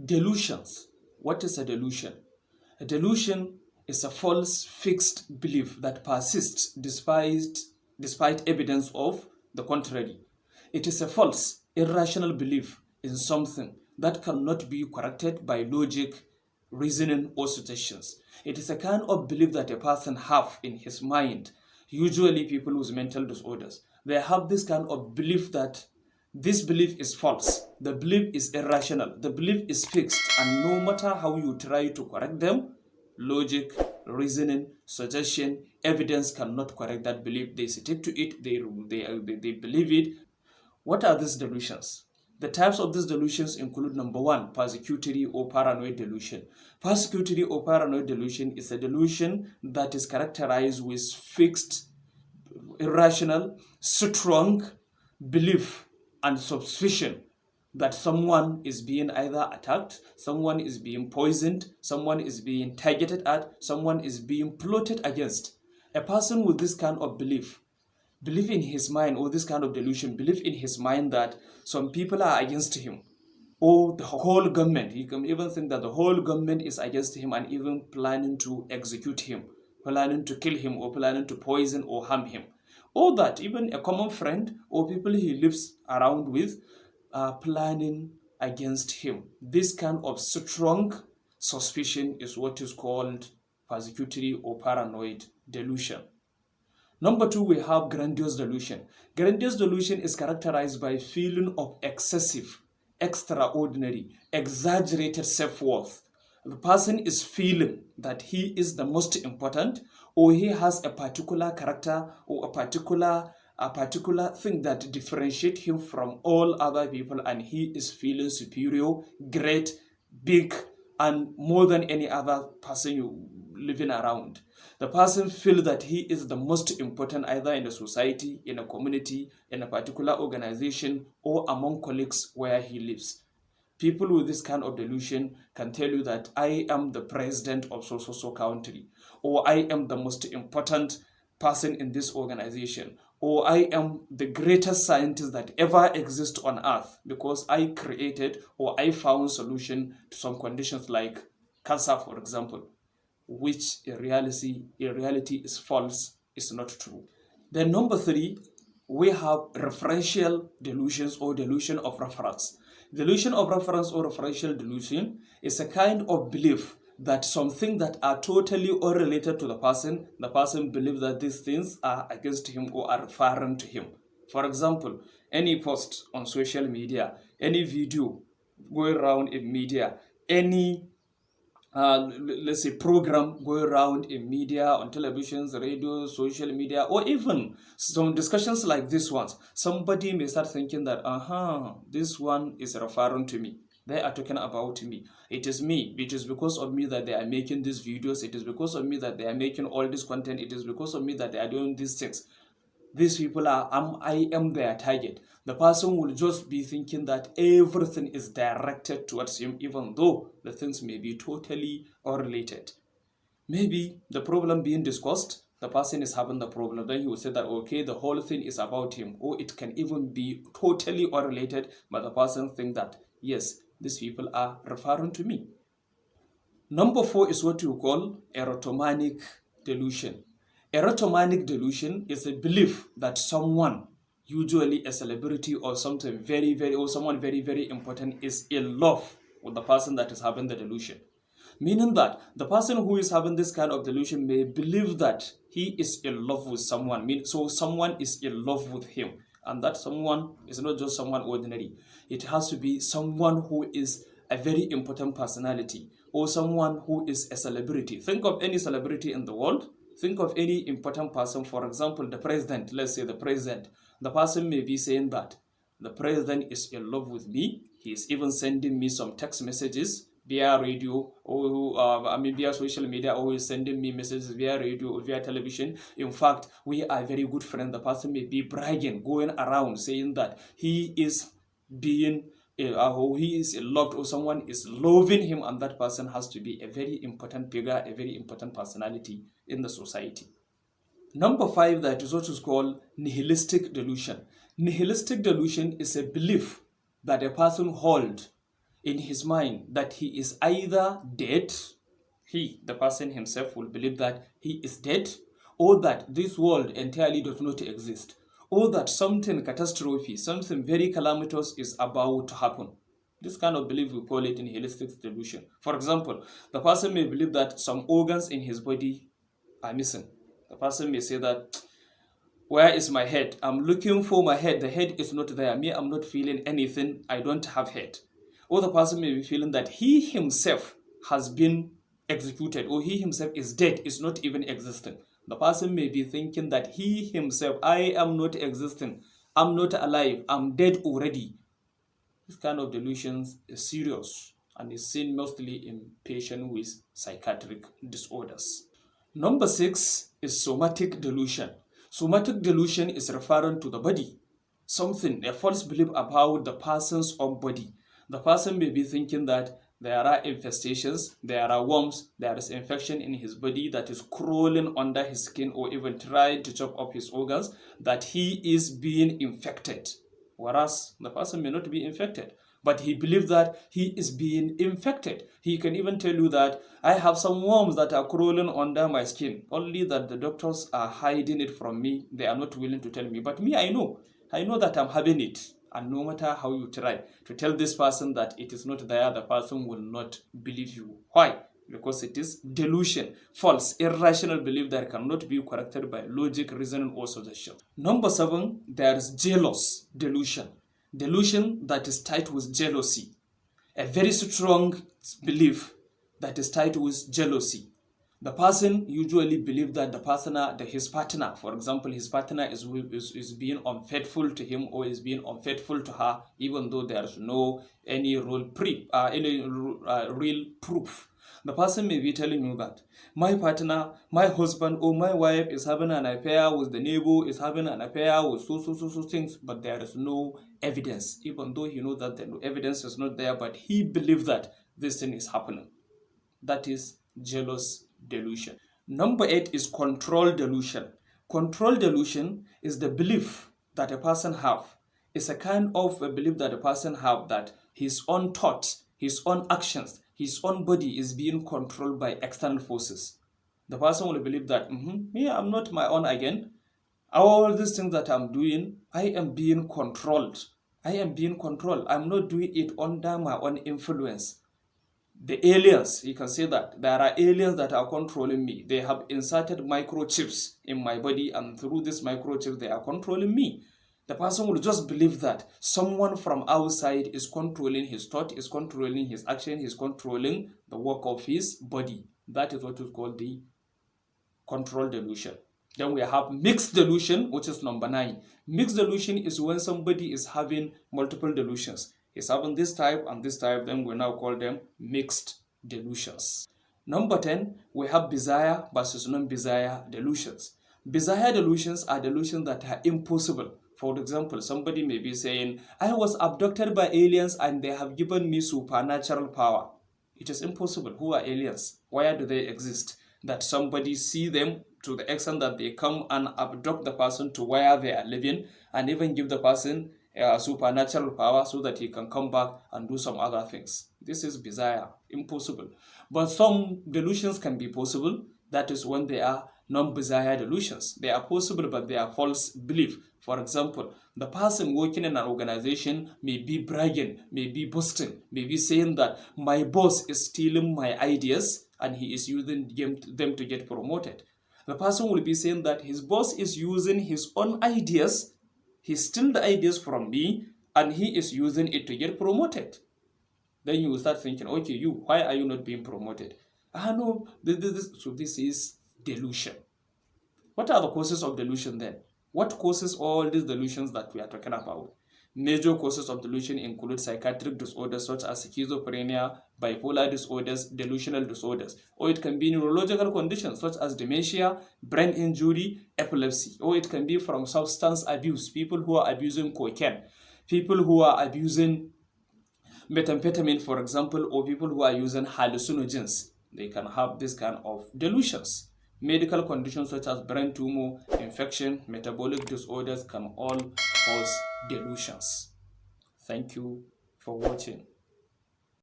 Delusions. What is a delusion? A delusion is a false fixed belief that persists despite evidence of the contrary. It is a false, irrational belief in something that cannot be corrected by logic, reasoning, or suggestions. It is a kind of belief that a person have in his mind. Usually people with mental disorders, they have this kind of belief that this belief is false. The belief is irrational. The belief is fixed, and no matter how you try to correct them, logic, reasoning, suggestion, evidence cannot correct that belief. They stick to it. They believe it. What are these delusions? The types of these delusions include number one, persecutory or paranoid delusion. Persecutory or paranoid delusion is a delusion that is characterized with fixed, irrational, strong belief and suspicion that someone is being either attacked, someone is being poisoned, someone is being targeted at, someone is being plotted against. A person with this kind of belief in his mind, or this kind of delusion, believe in his mind that some people are against him, or the whole government. He can even think that the whole government is against him and even planning to execute him, planning to kill him, or planning to poison or harm him. Or that even a common friend or people he lives around with are planning against him. This kind of strong suspicion is what is called persecutory or paranoid delusion. Number two, we have grandiose delusion. Grandiose delusion is characterized by feeling of excessive, extraordinary, exaggerated self-worth. The person is feeling that he is the most important, or he has a particular character or a particular thing that differentiates him from all other people, and he is feeling superior, great, big, and more than any other person you living around. The person feels that he is the most important either in a society, in a community, in a particular organization, or among colleagues where he lives. People with this kind of delusion can tell you that I am the president of so country, or I am the most important person in this organization, or I am the greatest scientist that ever exists on earth because I created or I found solution to some conditions like cancer, for example, which in reality is false, is not true. Then number three, we have referential delusions or delusion of reference. Delusion of reference or referential delusion is a kind of belief that something that are totally unrelated to the person believes that these things are against him or are referring to him. For example, any post on social media, any video going around in media, any let's say program going around in media, on televisions, radio, social media, or even some discussions like this ones, somebody may start thinking that, this one is referring to me. They are talking about me. It is me. It is because of me that they are making these videos. It is because of me that they are making all this content. It is because of me that they are doing these things. These people I am their target. The person will just be thinking that everything is directed towards him, even though the things may be totally unrelated. Maybe the problem being discussed, the person is having the problem. Then he will say that, okay, the whole thing is about him. Or it can even be totally unrelated, but the person thinks that, yes, these people are referring to me. Number four is what you call erotomanic delusion. Erotomanic delusion is a belief that someone, usually a celebrity or something someone very important, is in love with the person that is having the delusion. Meaning that the person who is having this kind of delusion may believe that he is in love with someone. So someone is in love with him. And that someone is not just someone ordinary. It has to be someone who is a very important personality or someone who is a celebrity. Think of any celebrity in the world. Think of any important person. For example, the president. Let's say the president. The person may be saying that the president is in love with me. He is even sending me some text messages via radio or via social media, or is sending me messages via radio or via television. In fact, we are very good friends. The person may be bragging, going around saying that he is being he is loved or someone is loving him, and that person has to be a very important figure, a very important personality in the society. Number five, that is what is called nihilistic delusion. Nihilistic delusion is a belief that a person holds in his mind that he is either dead, the person himself will believe that he is dead, or that this world entirely does not exist, or that something catastrophe, something very calamitous is about to happen. This kind of belief, we call it in holistic delusion. For example, the person may believe that some organs in his body are missing. The person may say that, where is my head? I'm looking for my head. The head is not there. Me, I'm not feeling anything. I don't have head. Or the person may be feeling that he himself has been executed, or he himself is dead, is not even existing. The person may be thinking that he himself, I am not existing. I'm not alive. I'm dead already. This kind of delusions is serious and is seen mostly in patients with psychiatric disorders. Number 6 is somatic delusion. Somatic delusion is referring to the body, something, a false belief about the person's own body. The person may be thinking that there are infestations, there are worms, there is infection in his body that is crawling under his skin or even trying to chop up his organs, that he is being infected. Whereas the person may not be infected, but he believes that he is being infected. He can even tell you that I have some worms that are crawling under my skin, only that the doctors are hiding it from me. They are not willing to tell me. But me, I know that I'm having it. And no matter how you try to tell this person that it is not there, the person will not believe you. Why? Because it is delusion, false, irrational belief that cannot be corrected by logic, reasoning, or suggestion. Number 7, there is jealous delusion. Delusion that is tied with jealousy. A very strong belief that is tied with jealousy. The person usually believes that his partner, for example, his partner is being unfaithful to him or is being unfaithful to her, even though there is no any real proof. The person may be telling you that my partner, my husband or my wife is having an affair with the neighbor, is having an affair with so things, but there is no evidence, even though he knows that the evidence is not there, but he believes that this thing is happening. That is jealous delusion. Number 8 is control delusion. Control delusion is the belief that a person have. It's a kind of a belief that a person have that his own thoughts, his own actions, his own body is being controlled by external forces. The person will believe that, me, I'm not my own again. All these things that I'm doing, I am being controlled. I'm not doing it under my own influence. The aliens, you can say that there are aliens that are controlling me. They have inserted microchips in my body, and through this microchip they are controlling me. The person will just believe that someone from outside is controlling his thought, is controlling his action, is controlling the work of his body. That is what is called the control delusion. Then we have mixed delusion, which is number 9. Mixed delusion is when somebody is having multiple delusions. He's having this type and this type, then we now call them mixed delusions. Number 10, we have bizarre versus non-bizarre delusions. Bizarre delusions are delusions that are impossible. For example, somebody may be saying, I was abducted by aliens and they have given me supernatural power. It is impossible. Who are aliens? Where do they exist? That somebody see them to the extent that they come and abduct the person to where they are living and even give the person supernatural power so that he can come back and do some other things. This is bizarre, impossible. But some delusions can be possible. That is when they are non-bizarre delusions. They are possible, but they are false belief. For example, the person working in an organization may be bragging, may be boasting, may be saying that my boss is stealing my ideas and he is using them to get promoted. The person will be saying that his boss is using his own ideas. He stole the ideas from me and he is using it to get promoted. Then you will start thinking, okay, why are you not being promoted? No, so this is delusion. What are the causes of delusion then? What causes all these delusions that we are talking about? Major causes of delusion include psychiatric disorders such as schizophrenia, bipolar disorders, delusional disorders, or it can be neurological conditions such as dementia, brain injury, epilepsy, or it can be from substance abuse, people who are abusing cocaine, people who are abusing methamphetamine, for example, or people who are using hallucinogens. They can have this kind of delusions. Medical conditions such as brain tumor, infection, metabolic disorders can all cause delusions. Thank you for watching.